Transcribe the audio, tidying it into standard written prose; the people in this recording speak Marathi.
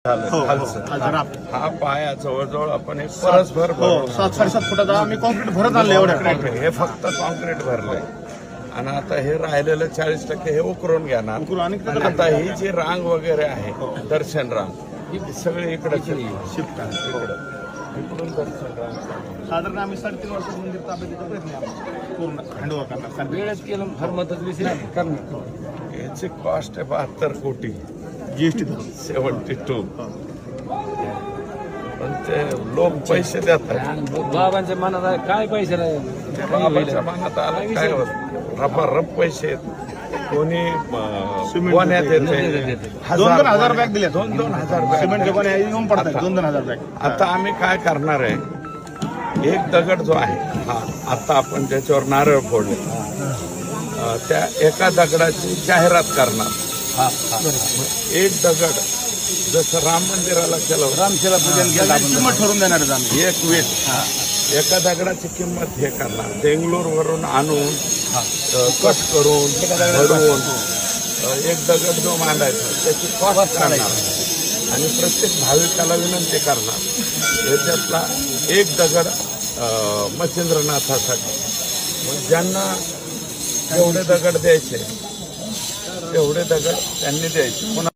हा पाया जवळजवळ आपण एक परसभर 7-7.5 फुटाचा आम्ही कॉन्क्रीट भरत आणलं एवढं. हे फक्त कॉन्क्रीट भरलंय आणि आता हे राहिलेलं 40% हे उकरून घेणार. आणि आता ही जी रांग वगैरे आहे दर्शन रांग ही सगळी इकडे शिफ्ट इकडून दर्शन रांग साधारण आम्ही 3.5 वर्षात मंदिर ताब्यात प्रयत्न आहे पूर्ण हँडओव्हर करणार. वेळच केलं फार मदत विषय करणार. याची कॉस्ट आहे 72 कोटी जीएसटी धरून 72. पण ते लोक पैसे देतात. बाबांच्या मनात आहे, काय पैसे नाही बाबाच्या मनात आलं काय होत रपारप पैसे आहेत. कोणी गोण्यात येते 2,000 बॅग दिले. 2,000 बॅग सिमेंटचे कोणी येऊन पडतात 2,000 बॅग. आता आम्ही काय करणार आहे, एक दगड जो आहे हा आता आपण ज्याच्यावर नारळ फोडले त्या एका दगडाची जाहिरात करणार. एक दगड जसं राम मंदिराला केलं रामशेला पूजन केलं आपण. किंमत ठरवून देणार आहेत आम्ही. एक वीट एका दगडाची किंमत हे करणार. बेंगलोरवरून आणून कट करून भरून एक दगड जो मांडायचा त्याची कॉस्ट करणार आणि प्रत्येक भाविकाला विनंती करणार याच्यातला एक दगड मच्छिंद्रनाथासाठी. मग ज्यांना जेवढे दगड द्यायचे तेवढे दगड त्यांनी द्यायचे.